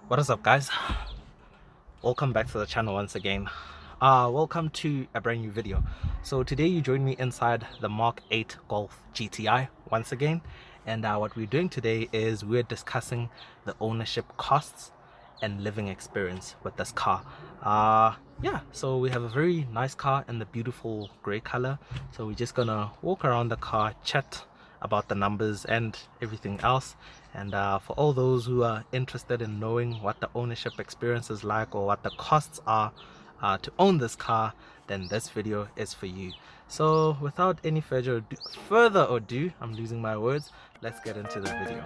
What is up, guys? Welcome back to the channel once again. Welcome to a brand new video. So today you join me inside the Mark 8 Golf GTI once again, and what we're doing today is we're discussing the ownership costs and living experience with this car. Yeah, so we have a very nice car in the beautiful gray color, so we're just gonna walk around the car, chat about the numbers and everything else. And for all those who are interested in knowing what the ownership experience is like or what the costs are to own this car, then this video is for you. So without any further ado, I'm losing my words, let's get into the video.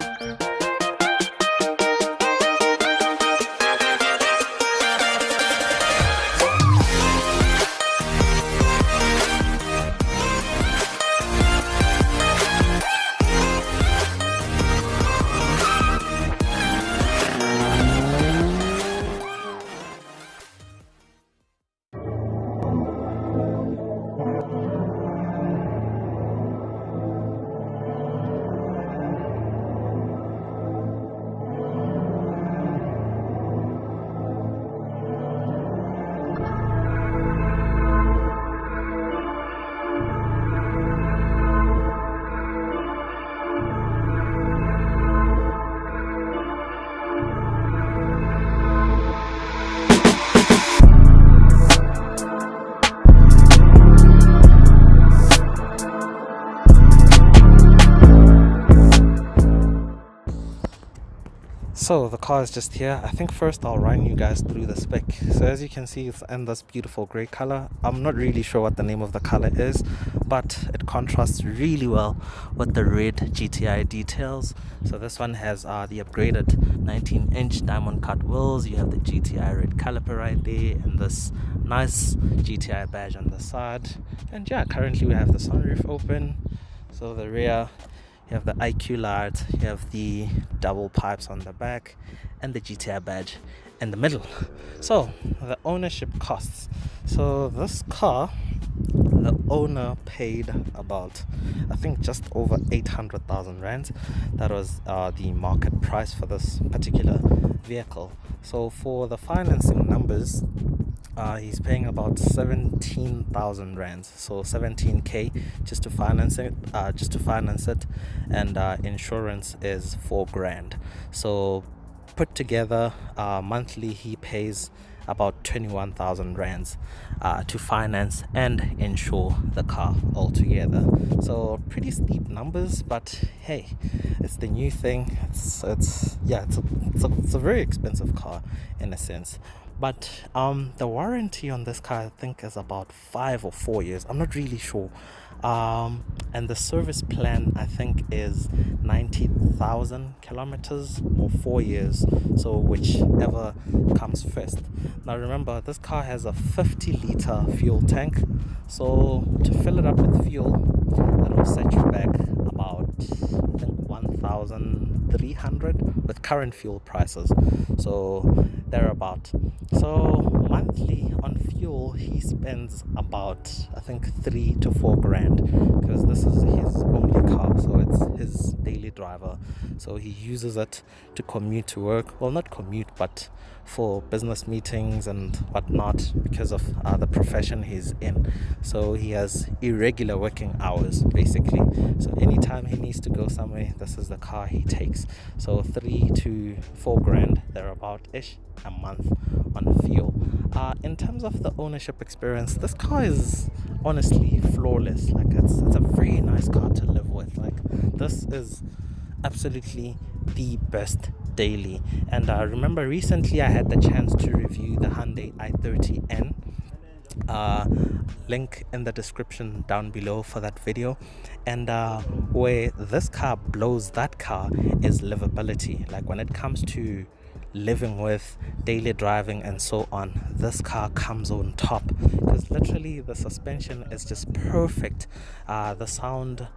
So the car is just here. I think first I'll run you guys through the spec. So as you can see, it's in this beautiful gray color. I'm not really sure what the name of the color is, but it contrasts really well with the red GTI details. So this one has the upgraded 19-inch diamond cut wheels. You have the GTI red caliper right there and this nice GTI badge on the side. And yeah, currently we have the sunroof open. So the rear, you have the IQ light, you have the double pipes on the back, and the GTI badge in the middle. So the ownership costs. So this car, the owner paid about, I think, just over 800,000 rands. That was the market price for this particular vehicle. So for the financing numbers, he's paying about 17,000 rands, so 17k just to finance it, and insurance is 4 grand. So put together, monthly he pays about 21,000 rands to finance and insure the car altogether. So pretty steep numbers, but hey, it's the new thing. It's a very expensive car in a sense. But the warranty on this car, I think, is about 5 or 4 years. I'm not really sure. And the service plan, I think, is 90,000 kilometers or 4 years. So whichever comes first. Now remember, this car has a 50-liter fuel tank. So to fill it up with fuel, that will set you back about, I think, 1,300 with current fuel prices. So thereabout. So monthly on fuel he spends about, I think, 3 to 4 grand, because this is his only car, so it's his daily driver. So he uses it to commute to work. Well, not commute, but for business meetings and whatnot, because of the profession he's in. So he has irregular working hours basically. So anytime he needs to go somewhere, this is the car he takes. So 3 to 4 grand thereabout ish a month on fuel. In terms of the ownership experience, this car is honestly flawless. Like it's a very nice car to live with. Like this is absolutely the best daily. And I remember recently I had the chance to review the Hyundai i30N. Link in the description down below for that video. And where this car blows that car is livability. Like when it comes to living with, daily driving and so on, this car comes on top, because literally the suspension is just perfect. The sound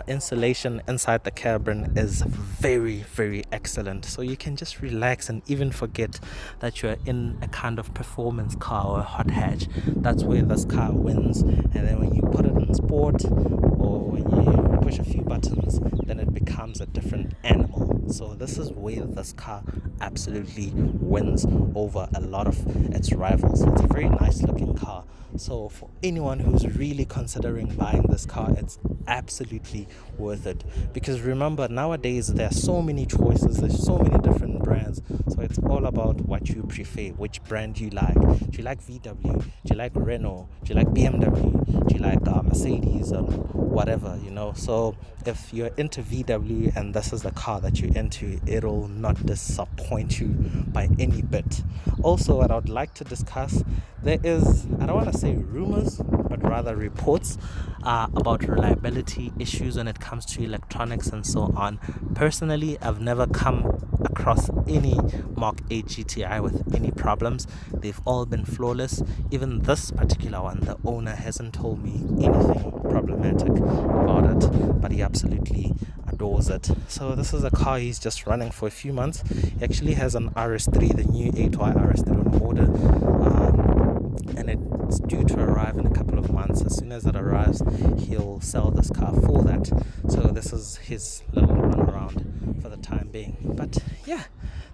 insulation inside the cabin is very, very excellent, so you can just relax and even forget that you're in a kind of performance car or a hot hatch. That's where this car wins. And then when you put it in sport, or when you push a few buttons, then it becomes a different animal. So this is where this car absolutely wins over a lot of its rivals. It's a very nice looking car. So for anyone who's really considering buying this car, it's absolutely worth it, because remember, nowadays there are so many choices, there's so many different brands. So it's all about what you prefer, which brand you like. Do you like VW? Do you like Renault? Do you like BMW? Do you like Mercedes or whatever, you know? So if you're into VW and this is the car that you're into, it'll not disappoint you by any bit. Also, what I would like to discuss, there is, I don't want to say rumors, but rather reports about reliability issues when it comes to electronics and so on. Personally, I've never come across any Mark 8 GTI with any problems. They've all been flawless. Even this particular one, the owner hasn't told me anything problematic about it, but he absolutely adores it. So this is a car he's just running for a few months. He actually has an RS3, the new 8Y RS3 on order, and it's due to arrive in a couple of months. As soon as it arrives, he'll sell this car for that. So this is his little run around for the time being. But yeah,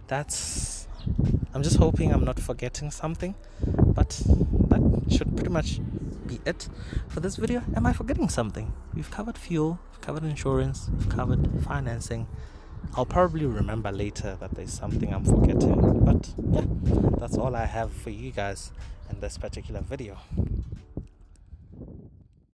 I'm just hoping I'm not forgetting something, but that should pretty much be it for this video. Am I forgetting something? We've covered fuel, we've covered insurance, we've covered financing. I'll probably remember later that there's something I'm forgetting, but yeah, that's all I have for you guys in this particular video.